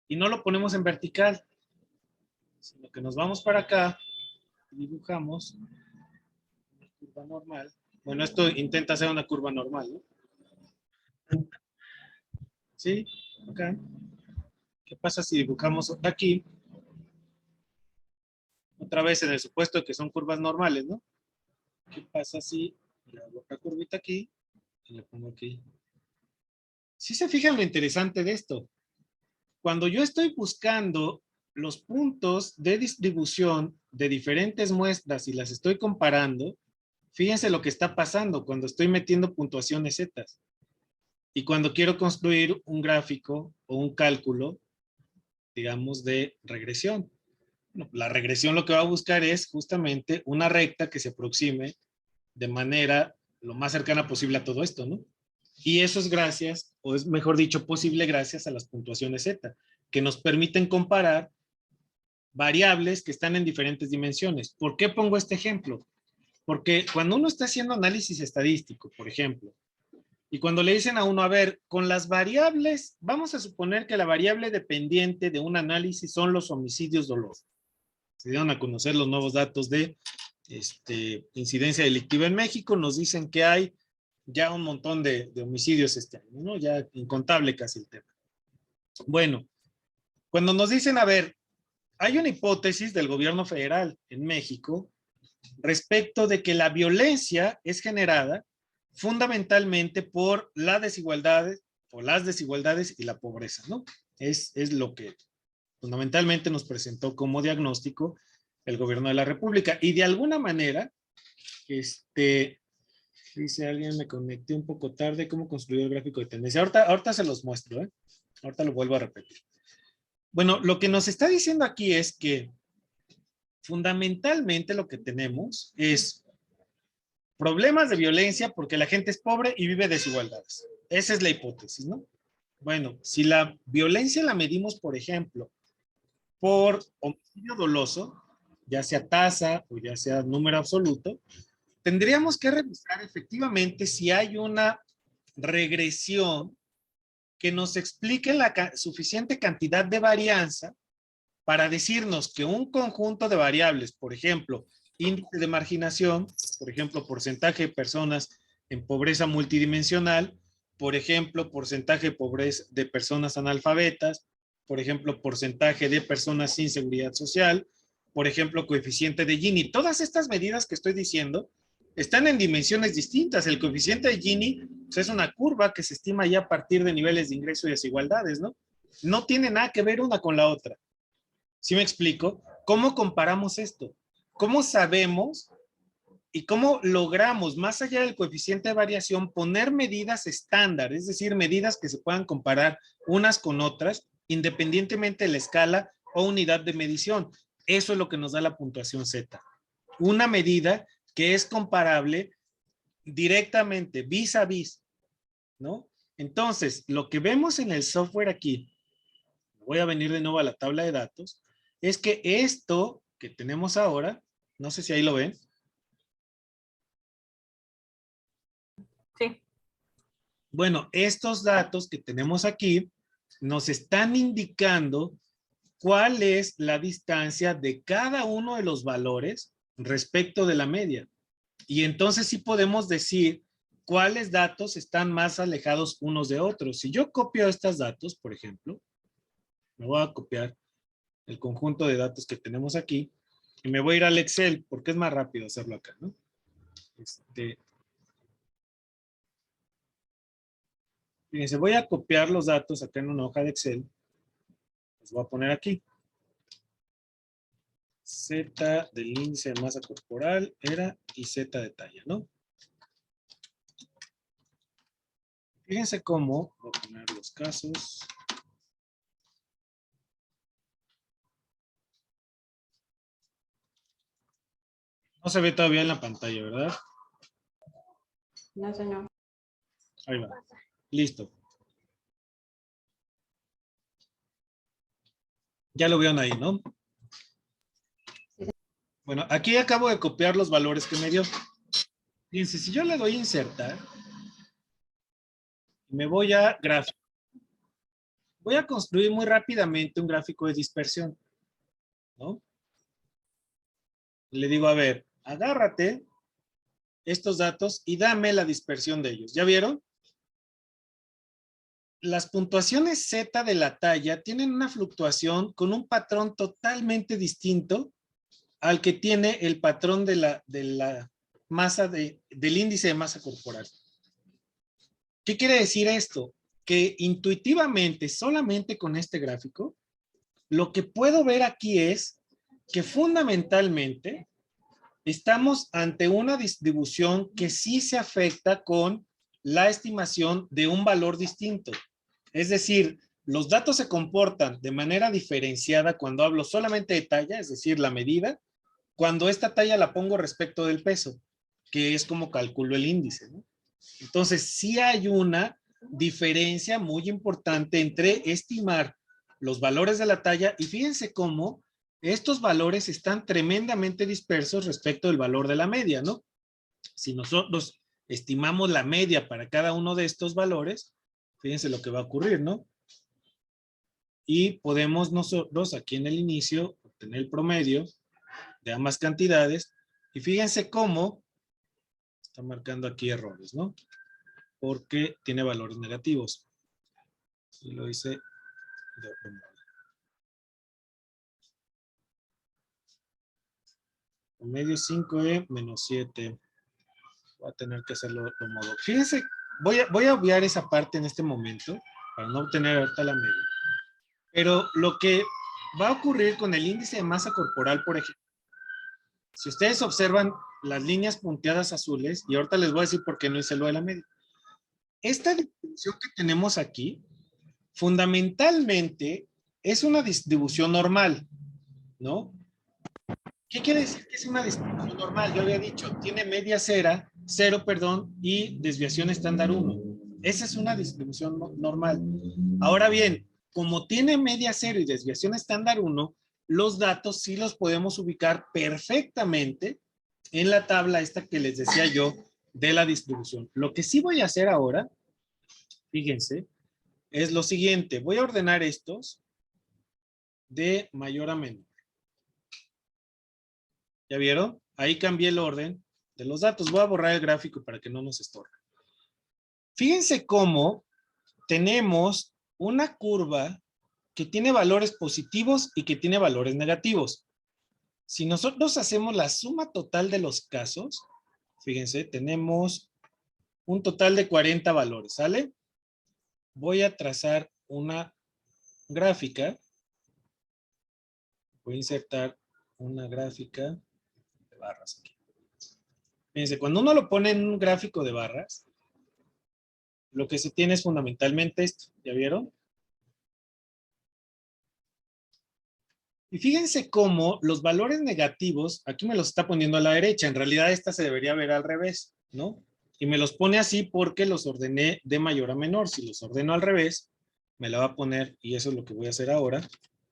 y no lo ponemos en vertical, sino que nos vamos para acá dibujamos una curva normal. Bueno, esto intenta hacer una curva normal, ¿no? ¿Sí? Acá. ¿Qué pasa si dibujamos aquí? Otra vez en el supuesto de que son curvas normales, ¿no? ¿Qué pasa si le hago otra curvita aquí y le pongo aquí? ¿Sí se fijan lo interesante de esto? Cuando yo estoy buscando los puntos de distribución de diferentes muestras y las estoy comparando, fíjense lo que está pasando cuando estoy metiendo puntuaciones Z. Y cuando quiero construir un gráfico o un cálculo, digamos, de regresión. Bueno, la regresión lo que va a buscar es justamente una recta que se aproxime de manera lo más cercana posible a todo esto, ¿no? Y eso es gracias, o es mejor dicho, posible gracias a las puntuaciones Z, que nos permiten comparar variables que están en diferentes dimensiones. ¿Por qué pongo este ejemplo? Porque cuando uno está haciendo análisis estadístico, por ejemplo, y cuando le dicen a uno, a ver, con las variables, vamos a suponer que la variable dependiente de un análisis son los homicidios dolosos. Se dieron a conocer los nuevos datos de incidencia delictiva en México, nos dicen que hay ya un montón de homicidios este año, ¿no? Ya incontable casi el tema. Bueno, cuando nos dicen, a ver, hay una hipótesis del gobierno federal en México respecto de que la violencia es generada fundamentalmente por las desigualdades y la pobreza, ¿no? Es lo que fundamentalmente nos presentó como diagnóstico el gobierno de la República. Y de alguna manera, dice alguien, me conecté un poco tarde, ¿cómo construir el gráfico de tendencia? Ahorita se los muestro, ¿eh? Ahorita lo vuelvo a repetir. Bueno, lo que nos está diciendo aquí es que fundamentalmente lo que tenemos es problemas de violencia porque la gente es pobre y vive desigualdades. Esa es la hipótesis, ¿no? Bueno, si la violencia la medimos, por ejemplo, por homicidio doloso, ya sea tasa o ya sea número absoluto, tendríamos que revisar efectivamente si hay una regresión que nos explique la suficiente cantidad de varianza para decirnos que un conjunto de variables, por ejemplo, índice de marginación, por ejemplo, porcentaje de personas en pobreza multidimensional, por ejemplo, porcentaje de pobreza de personas analfabetas, por ejemplo, porcentaje de personas sin seguridad social, por ejemplo, coeficiente de Gini. Todas estas medidas que estoy diciendo están en dimensiones distintas. El coeficiente de Gini pues, es una curva que se estima ya a partir de niveles de ingreso y desigualdades, ¿no? No tiene nada que ver una con la otra. ¿Sí me explico? ¿Cómo comparamos esto? ¿Cómo sabemos y cómo logramos, más allá del coeficiente de variación, poner medidas estándar, es decir, medidas que se puedan comparar unas con otras, independientemente de la escala o unidad de medición? Eso es lo que nos da la puntuación Z. Una medida que es comparable directamente, vis a vis, ¿no? Entonces, lo que vemos en el software aquí, voy a venir de nuevo a la tabla de datos, es que esto que tenemos ahora, no sé si ahí lo ven. Sí. Bueno, estos datos que tenemos aquí nos están indicando cuál es la distancia de cada uno de los valores respecto de la media. Y entonces sí podemos decir cuáles datos están más alejados unos de otros. Si yo copio estos datos, por ejemplo, me voy a copiar el conjunto de datos que tenemos aquí y me voy a ir al Excel porque es más rápido hacerlo acá, ¿no? Fíjense, voy a copiar los datos acá en una hoja de Excel. Los voy a poner aquí. Z del índice de masa corporal era y Z de talla, ¿no? Fíjense cómo, voy a poner los casos. No se ve todavía en la pantalla, ¿verdad? No, señor. Ahí va. Listo. Ya lo vieron ahí, ¿no? Bueno, aquí acabo de copiar los valores que me dio. Fíjense, si yo le doy a insertar, me voy a gráfico. Voy a construir muy rápidamente un gráfico de dispersión, ¿no? Le digo, a ver, agárrate estos datos y dame la dispersión de ellos. ¿Ya vieron? Las puntuaciones Z de la talla tienen una fluctuación con un patrón totalmente distinto al que tiene el patrón de la masa del índice de masa corporal. ¿Qué quiere decir esto? Que intuitivamente, solamente con este gráfico, lo que puedo ver aquí es que fundamentalmente estamos ante una distribución que sí se afecta con la estimación de un valor distinto. Es decir, los datos se comportan de manera diferenciada cuando hablo solamente de talla, es decir, la medida, cuando esta talla la pongo respecto del peso, que es como calculo el índice, ¿no? Entonces, sí hay una diferencia muy importante entre estimar los valores de la talla y fíjense cómo estos valores están tremendamente dispersos respecto del valor de la media, ¿no? Si nosotros estimamos la media para cada uno de estos valores, fíjense lo que va a ocurrir, ¿no? Y podemos nosotros aquí en el inicio obtener el promedio de ambas cantidades y fíjense cómo está marcando aquí errores, ¿no? Porque tiene valores negativos. Y lo hice de otro modo. Promedio 5E menos 7. Voy a tener que hacerlo de otro modo. Fíjense, voy a obviar esa parte en este momento para no obtener ahorita la media. Pero lo que va a ocurrir con el índice de masa corporal, por ejemplo, si ustedes observan las líneas punteadas azules, y ahorita les voy a decir por qué no hice lo de la media. Esta distribución que tenemos aquí, fundamentalmente, es una distribución normal, ¿no? ¿Qué quiere decir que es una distribución normal? Yo había dicho, tiene media cero, y desviación estándar 1. Esa es una distribución normal. Ahora bien, como tiene media cero y desviación estándar 1, los datos sí los podemos ubicar perfectamente en la tabla esta que les decía yo de la distribución. Lo que sí voy a hacer ahora, fíjense, es lo siguiente. Voy a ordenar estos de mayor a menor. ¿Ya vieron? Ahí cambié el orden de los datos. Voy a borrar el gráfico para que no nos estorbe. Fíjense cómo tenemos una curva que tiene valores positivos y que tiene valores negativos. Si nosotros hacemos la suma total de los casos, fíjense, tenemos un total de 40 valores, ¿sale? Voy a trazar una gráfica. Voy a insertar una gráfica de barras aquí. Fíjense, cuando uno lo pone en un gráfico de barras, lo que se tiene es fundamentalmente esto. ¿Ya vieron? Y fíjense cómo los valores negativos, aquí me los está poniendo a la derecha, en realidad esta se debería ver al revés, ¿no? Y me los pone así porque los ordené de mayor a menor. Si los ordeno al revés, me la va a poner, y eso es lo que voy a hacer ahora,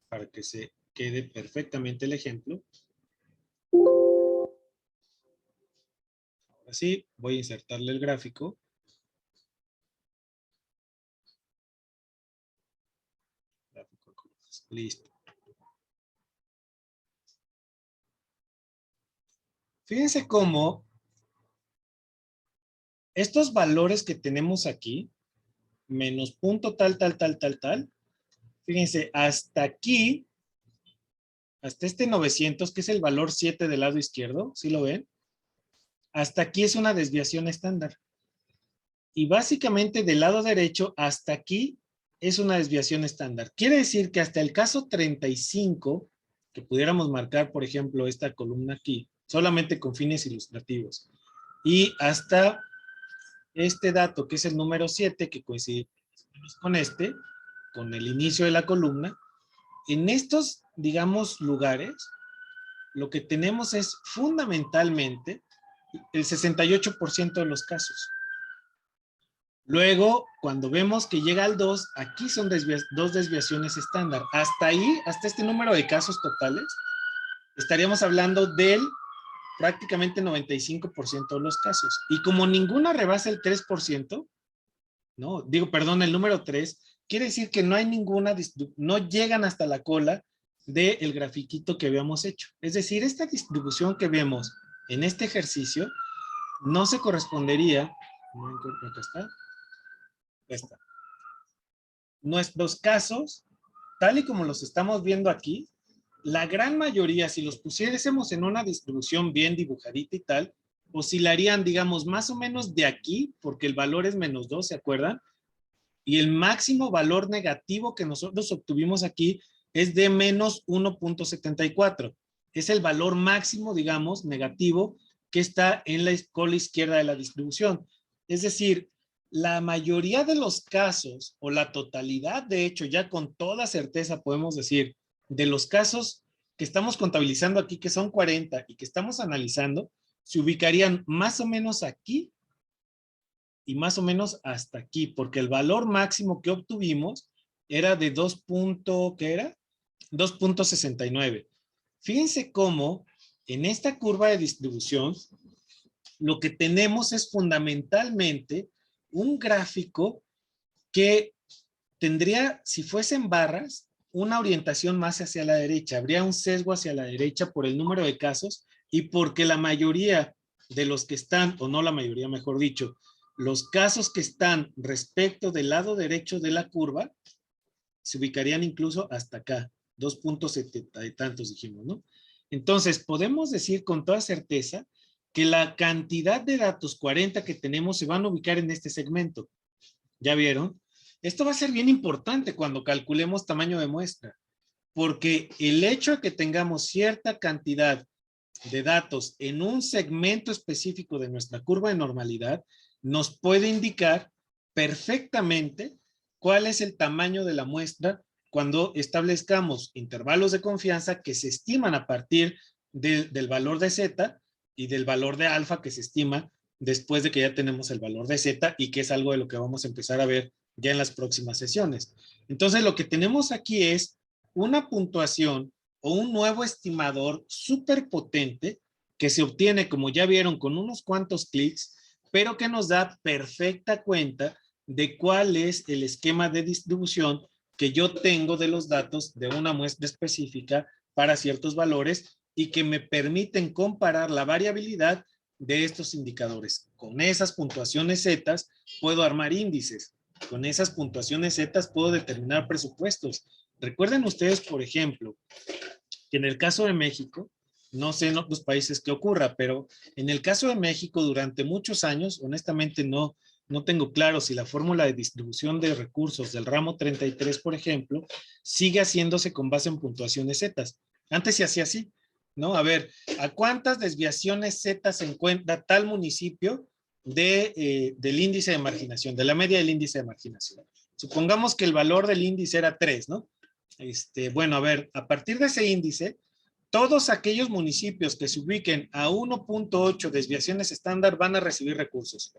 para que se quede perfectamente el ejemplo. Ahora sí, voy a insertarle el gráfico. Listo. Fíjense cómo estos valores que tenemos aquí, menos punto tal, fíjense, hasta aquí, hasta este 900, que es el valor 7 del lado izquierdo, ¿sí lo ven? Hasta aquí es una desviación estándar. Y básicamente del lado derecho hasta aquí es una desviación estándar. Quiere decir que hasta el caso 35, que pudiéramos marcar, por ejemplo, esta columna aquí, solamente con fines ilustrativos, y hasta este dato, que es el número 7, que coincide con este, con el inicio de la columna, en estos, digamos, lugares, lo que tenemos es fundamentalmente el 68% de los casos. Luego, cuando vemos que llega al 2, aquí son dos desviaciones estándar. Hasta ahí, hasta este número de casos totales, estaríamos hablando del prácticamente 95% de los casos. Y como ninguna rebasa el 3%, ¿no? Digo, perdón, el número 3, quiere decir que no hay ninguna, no llegan hasta la cola del grafiquito que habíamos hecho. Es decir, esta distribución que vemos en este ejercicio no se correspondería, no encuentro, acá está, esta. Nuestros casos, tal y como los estamos viendo aquí, la gran mayoría, si los pusiésemos en una distribución bien dibujadita y tal, oscilarían, digamos, más o menos de aquí, porque el valor es -2, ¿se acuerdan? Y el máximo valor negativo que nosotros obtuvimos aquí es de -1.74. Es el valor máximo, digamos, negativo que está en la cola izquierda de la distribución. Es decir, la mayoría de los casos, o la totalidad, de hecho, ya con toda certeza podemos decir, de los casos que estamos contabilizando aquí, que son 40 y que estamos analizando, se ubicarían más o menos aquí y más o menos hasta aquí, porque el valor máximo que obtuvimos era de 2.69. Fíjense cómo en esta curva de distribución lo que tenemos es fundamentalmente un gráfico que tendría, si fuesen barras, una orientación más hacia la derecha. Habría un sesgo hacia la derecha por el número de casos y porque la mayoría de los que están, o no la mayoría, mejor dicho, los casos que están respecto del lado derecho de la curva se ubicarían incluso hasta acá, 2.70 y tantos dijimos, ¿no? Entonces, podemos decir con toda certeza que la cantidad de datos 40 que tenemos se van a ubicar en este segmento. ¿Ya vieron? Esto va a ser bien importante cuando calculemos tamaño de muestra, porque el hecho de que tengamos cierta cantidad de datos en un segmento específico de nuestra curva de normalidad nos puede indicar perfectamente cuál es el tamaño de la muestra cuando establezcamos intervalos de confianza que se estiman a partir del valor de Z y del valor de alfa que se estima después de que ya tenemos el valor de Z y que es algo de lo que vamos a empezar a ver ya en las próximas sesiones. Entonces, lo que tenemos aquí es una puntuación o un nuevo estimador súper potente que se obtiene, como ya vieron, con unos cuantos clics, pero que nos da perfecta cuenta de cuál es el esquema de distribución que yo tengo de los datos de una muestra específica para ciertos valores y que me permiten comparar la variabilidad de estos indicadores. Con esas puntuaciones Z puedo armar índices. Con esas puntuaciones Z puedo determinar presupuestos. Recuerden ustedes, por ejemplo, que en el caso de México, no sé en otros países qué ocurra, pero en el caso de México durante muchos años, honestamente no tengo claro si la fórmula de distribución de recursos del ramo 33, por ejemplo, sigue haciéndose con base en puntuaciones Z. Antes se hacía así, ¿no? A ver, ¿a cuántas desviaciones Z se encuentra tal municipio del índice de marginación, de la media del índice de marginación? Supongamos que el valor del índice era 3, ¿no? Bueno, a ver, a partir de ese índice, todos aquellos municipios que se ubiquen a 1.8 desviaciones estándar van a recibir recursos.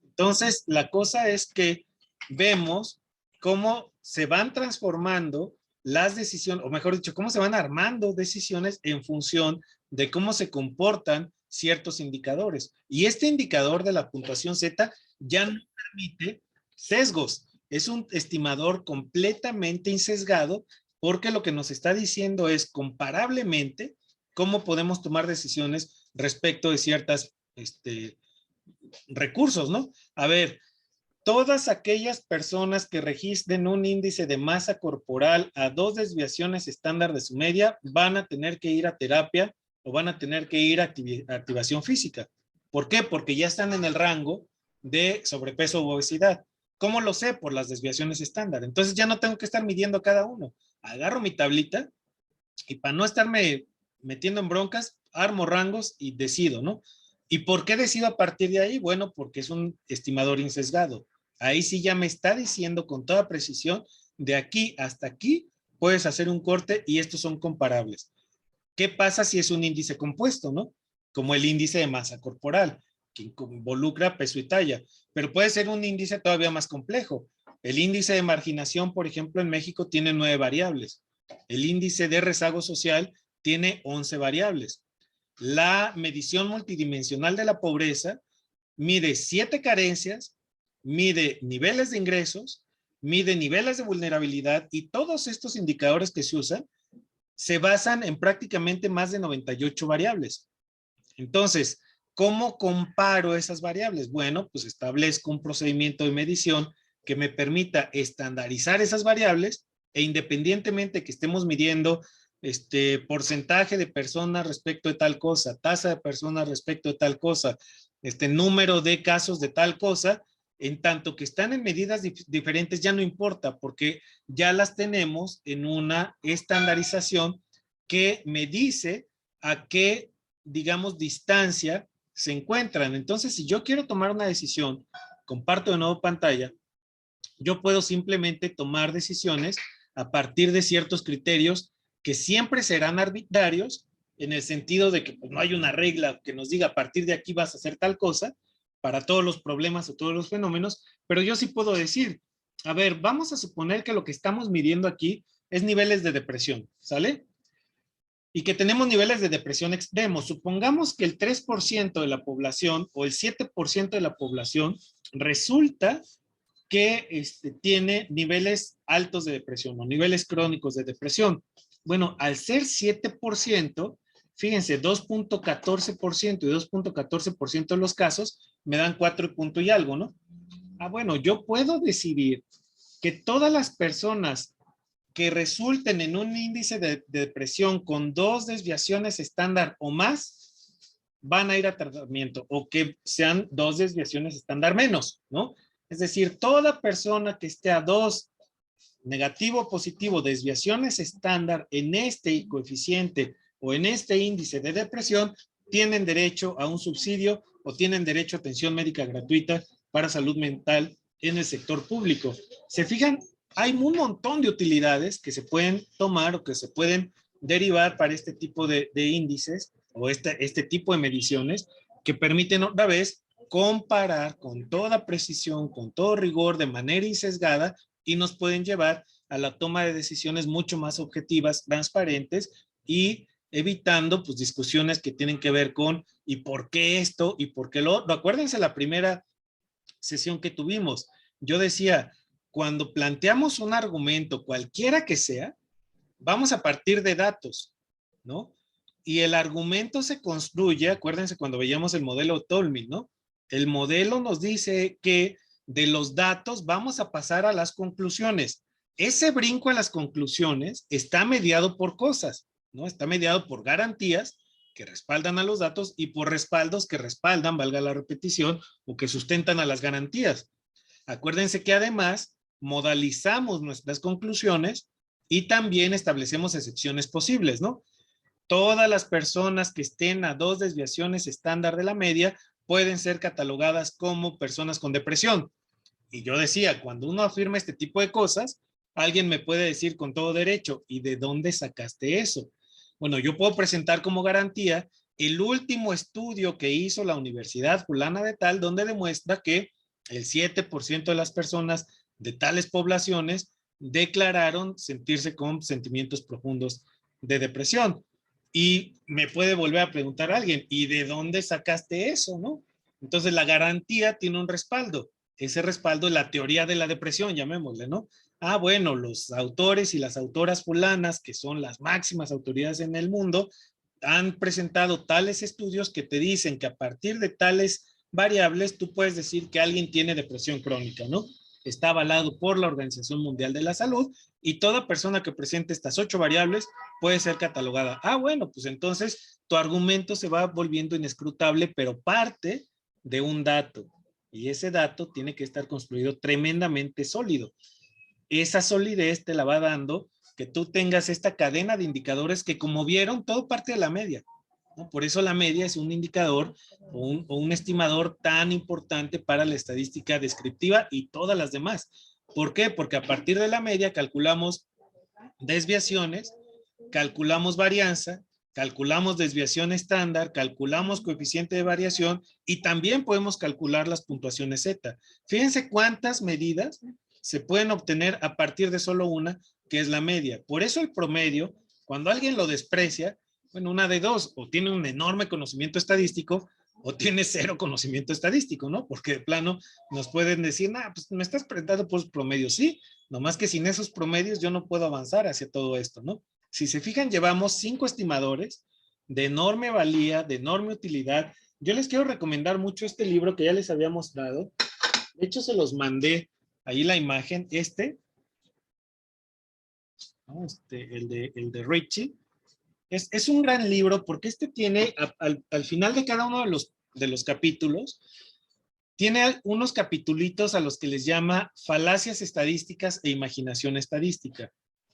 Entonces, la cosa es que vemos cómo se van transformando las decisiones, o mejor dicho, cómo se van armando decisiones en función de cómo se comportan ciertos indicadores. Y este indicador de la puntuación Z ya no permite sesgos. Es un estimador completamente insesgado porque lo que nos está diciendo es comparablemente cómo podemos tomar decisiones respecto de ciertas recursos, ¿no? A ver, todas aquellas personas que registren un índice de masa corporal a 2 desviaciones estándar de su media van a tener que ir a terapia o van a tener que ir a activación física. ¿Por qué? Porque ya están en el rango de sobrepeso u obesidad. ¿Cómo lo sé? Por las desviaciones estándar. Entonces ya no tengo que estar midiendo cada uno. Agarro mi tablita y para no estarme metiendo en broncas, armo rangos y decido, ¿no? ¿Y por qué decido a partir de ahí? Bueno, porque es un estimador insesgado. Ahí sí ya me está diciendo con toda precisión, de aquí hasta aquí puedes hacer un corte y estos son comparables. ¿Qué pasa si es un índice compuesto, no? Como el índice de masa corporal, que involucra peso y talla, pero puede ser un índice todavía más complejo. El índice de marginación, por ejemplo, en México tiene 9 variables. El índice de rezago social tiene 11 variables. La medición multidimensional de la pobreza mide 7 carencias, mide niveles de ingresos, mide niveles de vulnerabilidad y todos estos indicadores que se usan se basan en prácticamente más de 98 variables. Entonces, ¿cómo comparo esas variables? Bueno, pues establezco un procedimiento de medición que me permita estandarizar esas variables e independientemente que estemos midiendo porcentaje de personas respecto de tal cosa, tasa de personas respecto de tal cosa, número de casos de tal cosa, en tanto que están en medidas diferentes ya no importa porque ya las tenemos en una estandarización que me dice a qué, digamos, distancia se encuentran. Entonces, si yo quiero tomar una decisión, comparto de nuevo pantalla, yo puedo simplemente tomar decisiones a partir de ciertos criterios que siempre serán arbitrarios en el sentido de que pues, no hay una regla que nos diga a partir de aquí vas a hacer tal cosa para todos los problemas o todos los fenómenos, pero yo sí puedo decir, a ver, vamos a suponer que lo que estamos midiendo aquí es niveles de depresión, ¿sale? Y que tenemos niveles de depresión extremos. Supongamos que el 3% de la población o el 7% de la población resulta que tiene niveles altos de depresión o niveles crónicos de depresión. Bueno, al ser 7%, fíjense, 2.14% y 2.14% de los casos me dan 4 punto y algo, ¿no? Ah, bueno, yo puedo decidir que todas las personas que resulten en un índice de depresión con 2 desviaciones estándar o más, van a ir a tratamiento, o que sean 2 desviaciones estándar menos, ¿no? Es decir, toda persona que esté a 2 negativo o positivo desviaciones estándar en este coeficiente o en este índice de depresión, tienen derecho a un subsidio o tienen derecho a atención médica gratuita para salud mental en el sector público. ¿Se fijan? Hay un montón de utilidades que se pueden tomar o que se pueden derivar para este tipo de índices o este tipo de mediciones que permiten otra vez comparar con toda precisión, con todo rigor, de manera insesgada y nos pueden llevar a la toma de decisiones mucho más objetivas, transparentes y evitando pues discusiones que tienen que ver con ¿y por qué esto? ¿Y por qué lo otro? Acuérdense la primera sesión que tuvimos. Yo decía, cuando planteamos un argumento, cualquiera que sea, vamos a partir de datos, ¿no? Y el argumento se construye, acuérdense cuando veíamos el modelo Tolmin, ¿no? El modelo nos dice que de los datos vamos a pasar a las conclusiones. Ese brinco a las conclusiones está mediado por cosas, ¿no? Está mediado por garantías que respaldan a los datos y por respaldos que respaldan, valga la repetición, o que sustentan a las garantías. Acuérdense que además modalizamos nuestras conclusiones y también establecemos excepciones posibles, ¿no? Todas las personas que estén a 2 desviaciones estándar de la media pueden ser catalogadas como personas con depresión. Y yo decía, cuando uno afirma este tipo de cosas, alguien me puede decir con todo derecho, ¿y de dónde sacaste eso? Bueno, yo puedo presentar como garantía el último estudio que hizo la Universidad Fulana de Tal, donde demuestra que el 7% de las personas de tales poblaciones declararon sentirse con sentimientos profundos de depresión. Y me puede volver a preguntar a alguien, ¿y de dónde sacaste eso, no? Entonces la garantía tiene un respaldo. Ese respaldo es la teoría de la depresión, llamémosle, ¿no? Ah, bueno, los autores y las autoras fulanas, que son las máximas autoridades en el mundo, han presentado tales estudios que te dicen que a partir de tales variables tú puedes decir que alguien tiene depresión crónica, ¿no? Está avalado por la Organización Mundial de la Salud y toda persona que presente estas 8 variables puede ser catalogada. Ah, bueno, pues entonces tu argumento se va volviendo inescrutable, pero parte de un dato y ese dato tiene que estar construido tremendamente sólido. Esa solidez te la va dando que tú tengas esta cadena de indicadores que, como vieron, todo parte de la media, ¿no? Por eso la media es un indicador o un estimador tan importante para la estadística descriptiva y todas las demás. ¿Por qué? Porque a partir de la media calculamos desviaciones, calculamos varianza, calculamos desviación estándar, calculamos coeficiente de variación y también podemos calcular las puntuaciones Z. Fíjense cuántas medidas se pueden obtener a partir de solo una, que es la media. Por eso el promedio, cuando alguien lo desprecia, bueno, una de dos, o tiene un enorme conocimiento estadístico o tiene 0 conocimiento estadístico, ¿no? Porque de plano nos pueden decir, nah, pues me estás presentando por promedios, sí, nomás que sin esos promedios yo no puedo avanzar hacia todo esto, ¿no? Si se fijan, llevamos 5 estimadores de enorme valía, de enorme utilidad. Yo les quiero recomendar mucho este libro que ya les habíamos dado. De hecho, se los mandé ahí la imagen. ¿No? El de Richie. Es un gran libro porque tiene, al final de cada uno de los capítulos, tiene unos capitulitos a los que les llama falacias estadísticas e imaginación estadística.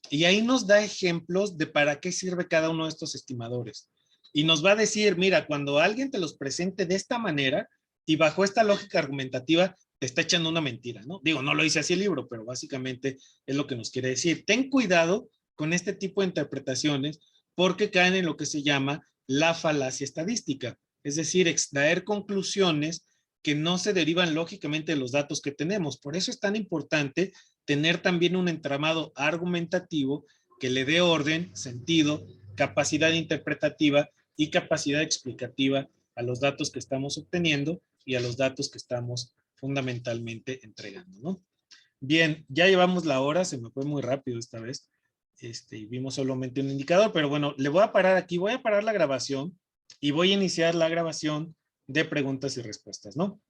Y ahí nos da ejemplos de para qué sirve cada uno de estos estimadores. Y nos va a decir, mira, cuando alguien te los presente de esta manera y bajo esta lógica argumentativa, te está echando una mentira, ¿no? Digo, no lo dice así el libro, pero básicamente es lo que nos quiere decir. Ten cuidado con este tipo de interpretaciones porque caen en lo que se llama la falacia estadística. Es decir, extraer conclusiones que no se derivan lógicamente de los datos que tenemos. Por eso es tan importante tener también un entramado argumentativo que le dé orden, sentido, capacidad interpretativa y capacidad explicativa a los datos que estamos obteniendo y a los datos que estamos fundamentalmente entregando, ¿no? Bien, ya llevamos la hora, se me fue muy rápido esta vez, y vimos solamente un indicador, pero bueno, le voy a parar aquí, voy a parar la grabación y voy a iniciar la grabación de preguntas y respuestas, ¿no?